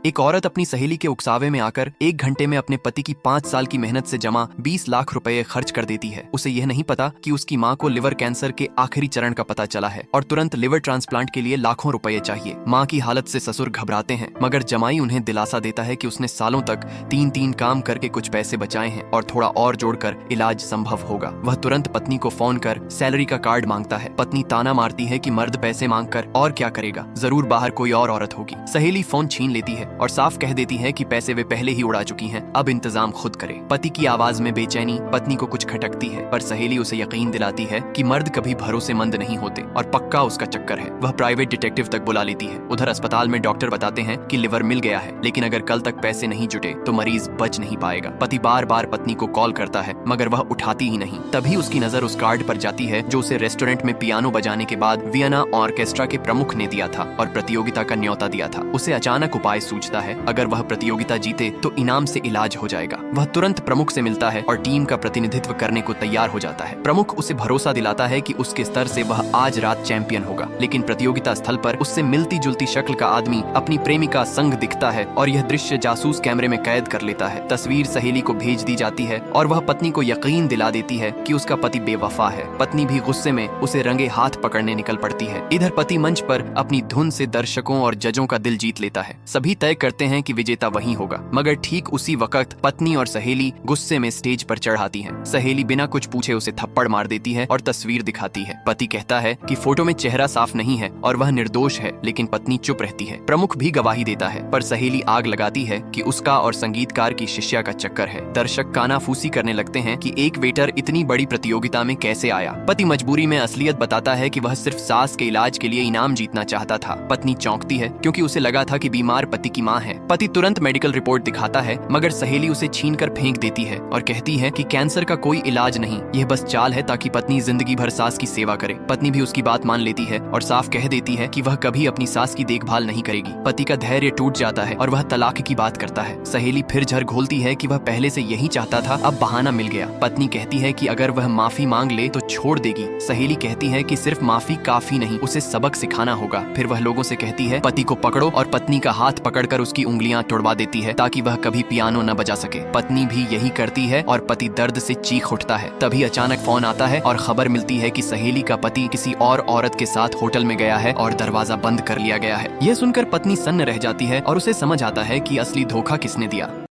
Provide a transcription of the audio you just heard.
एक औरत अपनी सहेली के उकसावे में आकर 1 घंटे में अपने पति की 5 साल की मेहनत से जमा 20 लाख रुपए खर्च कर देती है। उसे यह नहीं पता कि उसकी माँ को लिवर कैंसर के आखिरी चरण का पता चला है और तुरंत लिवर ट्रांसप्लांट के लिए लाखों रुपए चाहिए। माँ की हालत से ससुर घबराते हैं, मगर जमाई उन्हें दिलासा देता है कि उसने सालों तक 3-3 काम करके कुछ पैसे बचाए हैं और थोड़ा और जोड़कर इलाज संभव होगा। वह तुरंत पत्नी को फोन कर सैलरी का कार्ड मांगता है। पत्नी ताना मारती है कि मर्द पैसे मांग कर और क्या करेगा, जरूर बाहर कोई और औरत होगी। सहेली फोन छीन लेती है और साफ कह देती है कि पैसे वे पहले ही उड़ा चुकी हैं, अब इंतजाम खुद करे। पति की आवाज में बेचैनी पत्नी को कुछ खटकती है, पर सहेली उसे यकीन दिलाती है कि मर्द कभी भरोसेमंद नहीं होते और पक्का उसका चक्कर है। वह प्राइवेट डिटेक्टिव तक बुला लेती है। उधर अस्पताल में डॉक्टर बताते हैं कि लिवर मिल गया है, लेकिन अगर कल तक पैसे नहीं जुटे तो मरीज बच नहीं पाएगा। पति बार बार पत्नी को कॉल करता है, मगर वह उठाती ही नहीं। तभी उसकी नजर उस कार्ड पर जाती है जो उसे रेस्टोरेंट में पियानो बजाने के बाद वियना ऑर्केस्ट्रा के प्रमुख ने दिया था और प्रतियोगिता का न्योता दिया था। उसे अचानक उपाय सूझता है, अगर वह प्रतियोगिता जीते तो इनाम से इलाज हो जाएगा। वह तुरंत प्रमुख से मिलता है और टीम का प्रतिनिधित्व करने को तैयार हो जाता है। प्रमुख उसे भरोसा दिलाता है कि उसके स्तर से वह आज रात चैंपियन होगा, लेकिन प्रतियोगिता स्थल पर उससे मिलती जुलती शक्ल का आदमी अपनी प्रेमिका संग दिखता है और यह दृश्य जासूस कैमरे में कैद कर लेता है। तस्वीर सहेली को भेज दी जाती है और वह पत्नी को यकीन दिला देती है कि उसका पति बेवफा है। पत्नी भी गुस्से में उसे रंगे हाथ पकड़ने निकल पड़ती है। इधर पति मंच पर अपनी धुन से दर्शकों और जजों का दिल जीत लेता है। सभी तय करते हैं कि विजेता वही होगा, मगर ठीक उसी वक्त पत्नी और सहेली गुस्से में स्टेज पर चढ़ आती हैं। सहेली बिना कुछ पूछे उसे थप्पड़ मार देती है और तस्वीर दिखाती है। पति कहता है कि फोटो में चेहरा साफ नहीं है और वह निर्दोष है, लेकिन पत्नी चुप रहती है। प्रमुख भी गवाही देता है, पर सहेली आग लगाती है कि उसका और संगीतकार की शिष्या का चक्कर है। दर्शक कानाफूसी करने लगते हैं कि एक वेटर इतनी बड़ी प्रतियोगिता में कैसे आया। पति मजबूरी में असलियत बताता है कि वह सिर्फ सास के इलाज के लिए इनाम जीतना चाहता था। पत्नी चौंकती है क्योंकि उसे लगा था कि बीमार पति की माँ है। पति तुरंत मेडिकल रिपोर्ट दिखाता है, मगर सहेली उसे छीनकर फेंक देती है और कहती है कि कैंसर का कोई इलाज नहीं, यह बस चाल है ताकि पत्नी जिंदगी भर सास की सेवा करे। पत्नी भी उसकी बात मान लेती है और साफ कह देती है कि वह कभी अपनी सास की देखभाल नहीं करेगी। पति का धैर्य टूट जाता है और वह तलाक की बात करता है। सहेली फिर झर घोलती है कि वह पहले से यही चाहता था, अब बहाना मिल गया। पत्नी कहती है कि अगर वह माफी मांग ले तो छोड़ देगी। सहेली कहती है कि सिर्फ माफी काफी नहीं, उसे सबक सिखाना होगा। फिर वह लोगों से कहती है पति को पकड़ो और पत्नी का हाथ पकड़कर उसकी उंगलियां तोड़वा देती है ताकि वह कभी पियानो न बजा सके। पत्नी भी यही करती है और पति दर्द से चीख उठता है। तभी अचानक फोन आता है और खबर मिलती है कि सहेली का पति किसी और औरत के साथ होटल में गया है और दरवाजा बंद कर लिया गया है। यह सुनकर पत्नी सन्न रह जाती है और उसे समझ आता है कि असली धोखा किसने दिया।